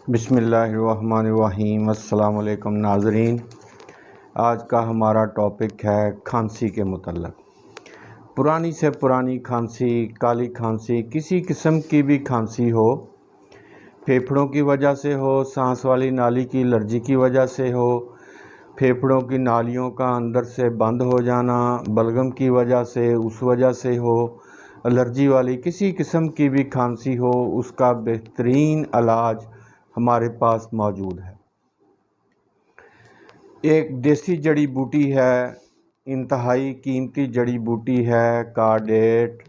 بسم اللہ الرحمن الرحیم۔ السلام علیکم ناظرین، آج کا ہمارا ٹاپک ہے کھانسی کے متعلق۔ پرانی سے پرانی کھانسی، کالی کھانسی، کسی قسم کی بھی کھانسی ہو، پھیپھڑوں کی وجہ سے ہو، سانس والی نالی کی الرجی کی وجہ سے ہو، پھیپھڑوں کی نالیوں کا اندر سے بند ہو جانا، بلغم کی وجہ سے، اس وجہ سے ہو، الرجی والی کسی قسم کی بھی کھانسی ہو، اس کا بہترین علاج ہمارے پاس موجود ہے۔ ایک دیسی جڑی بوٹی ہے، انتہائی قیمتی جڑی بوٹی ہے، کارڈیٹ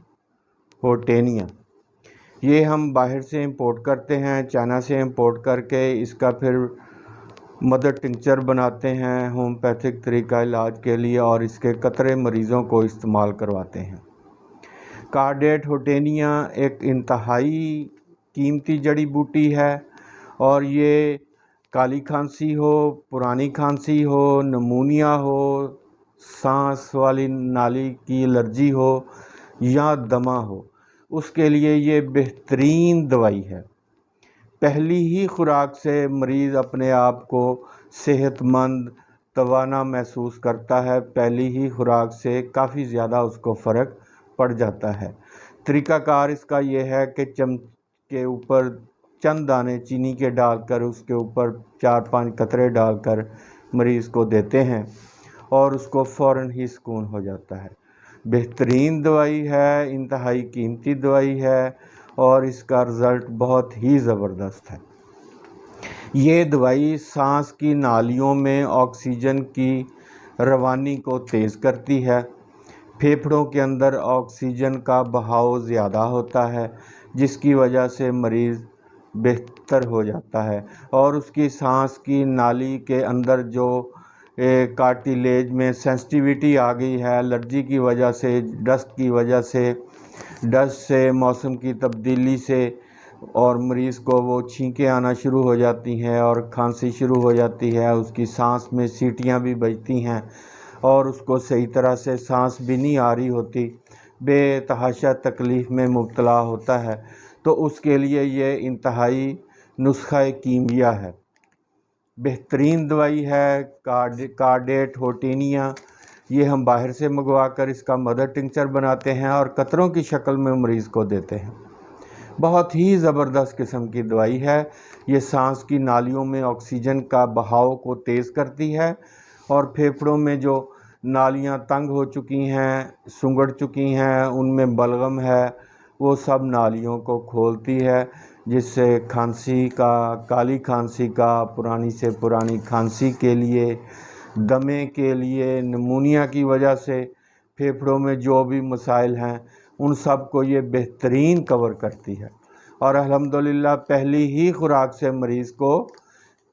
ہوٹینیا۔ یہ ہم باہر سے امپورٹ کرتے ہیں، چائنا سے امپورٹ کر کے اس کا پھر مدر ٹنکچر بناتے ہیں ہومیوپیتھک طریقہ علاج کے لیے، اور اس کے قطرے مریضوں کو استعمال کرواتے ہیں۔ کارڈیٹ ہوٹینیا ایک انتہائی قیمتی جڑی بوٹی ہے، اور یہ کالی کھانسی ہو، پرانی کھانسی ہو، نمونیا ہو، سانس والی نالی کی الرجی ہو یا دمہ ہو، اس کے لیے یہ بہترین دوائی ہے۔ پہلی ہی خوراک سے مریض اپنے آپ کو صحت مند، توانا محسوس کرتا ہے۔ پہلی ہی خوراک سے کافی زیادہ اس کو فرق پڑ جاتا ہے۔ طریقہ کار اس کا یہ ہے کہ چمچ کے اوپر چند دانے چینی کے ڈال کر، اس کے اوپر 4-5 قطرے ڈال کر مریض کو دیتے ہیں، اور اس کو فوراً ہی سکون ہو جاتا ہے۔ بہترین دوائی ہے، انتہائی قیمتی دوائی ہے، اور اس کا رزلٹ بہت ہی زبردست ہے۔ یہ دوائی سانس کی نالیوں میں آکسیجن کی روانی کو تیز کرتی ہے۔ پھیپھڑوں کے اندر آکسیجن کا بہاؤ زیادہ ہوتا ہے، جس کی وجہ سے مریض بہتر ہو جاتا ہے، اور اس کی سانس کی نالی کے اندر جو کارٹیلیج میں سینسٹیویٹی آ گئی ہے الرجی کی وجہ سے، ڈسٹ کی وجہ سے، ڈسٹ سے، موسم کی تبدیلی سے، اور مریض کو وہ چھینکیں آنا شروع ہو جاتی ہیں اور کھانسی شروع ہو جاتی ہے، اس کی سانس میں سیٹیاں بھی بجتی ہیں، اور اس کو صحیح طرح سے سانس بھی نہیں آ رہی ہوتی، بے تحاشا تکلیف میں مبتلا ہوتا ہے، تو اس کے لیے یہ انتہائی نسخہ کیمیا ہے۔ بہترین دوائی ہے کارڈیٹ ہوٹینیا۔ یہ ہم باہر سے منگوا کر اس کا مدر ٹنکچر بناتے ہیں اور قطروں کی شکل میں مریض کو دیتے ہیں۔ بہت ہی زبردست قسم کی دوائی ہے۔ یہ سانس کی نالیوں میں آکسیجن کا بہاؤ کو تیز کرتی ہے، اور پھیپھڑوں میں جو نالیاں تنگ ہو چکی ہیں، سنگڑ چکی ہیں، ان میں بلغم ہے، وہ سب نالیوں کو کھولتی ہے، جس سے کھانسی کا، کالی کھانسی کا، پرانی سے پرانی کھانسی کے لیے، دمے کے لیے، نمونیا کی وجہ سے پھیپھڑوں میں جو بھی مسائل ہیں، ان سب کو یہ بہترین کور کرتی ہے۔ اور الحمدللہ پہلی ہی خوراک سے مریض کو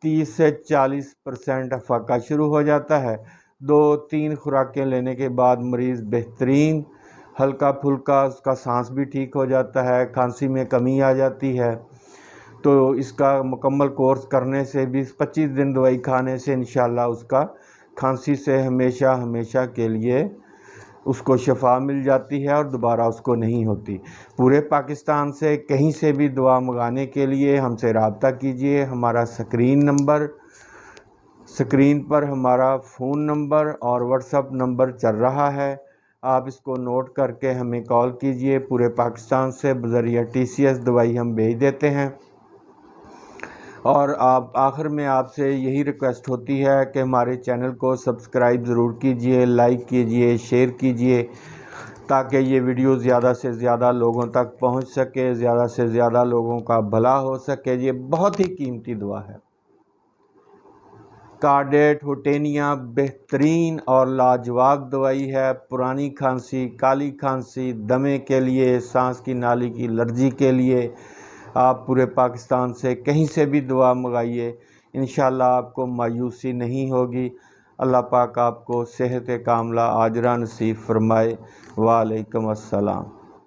30 سے 40% افاقہ شروع ہو جاتا ہے۔ 2-3 خوراکیں لینے کے بعد مریض بہترین، ہلکا پھلکا، اس کا سانس بھی ٹھیک ہو جاتا ہے، کھانسی میں کمی آ جاتی ہے۔ تو اس کا مکمل کورس کرنے سے 20-25 دن دوائی کھانے سے انشاءاللہ اس کا کھانسی سے ہمیشہ ہمیشہ کے لیے اس کو شفا مل جاتی ہے، اور دوبارہ اس کو نہیں ہوتی۔ پورے پاکستان سے کہیں سے بھی دوا منگانے کے لیے ہم سے رابطہ کیجئے۔ ہمارا سکرین پر ہمارا فون نمبر اور واٹس ایپ نمبر چل رہا ہے، آپ اس کو نوٹ کر کے ہمیں کال کیجئے۔ پورے پاکستان سے بذریعہ TCS دوائی ہم بھیج دیتے ہیں۔ اور آخر میں آپ سے یہی ریکویسٹ ہوتی ہے کہ ہمارے چینل کو سبسکرائب ضرور کیجئے، لائک کیجئے، شیئر کیجئے، تاکہ یہ ویڈیو زیادہ سے زیادہ لوگوں تک پہنچ سکے، زیادہ سے زیادہ لوگوں کا بھلا ہو سکے۔ یہ بہت ہی قیمتی دوا ہے۔ کارڈیٹ ہوٹینیا بہترین اور لاجواب دوائی ہے۔ پرانی کھانسی، کالی کھانسی، دمے کے لیے، سانس کی نالی کی الرجی کے لیے آپ پورے پاکستان سے کہیں سے بھی دعا منگائیے، انشاءاللہ آپ کو مایوسی نہیں ہوگی۔ اللہ پاک آپ کو صحت کاملہ عاجلہ نصیب فرمائے۔ وعلیکم السلام۔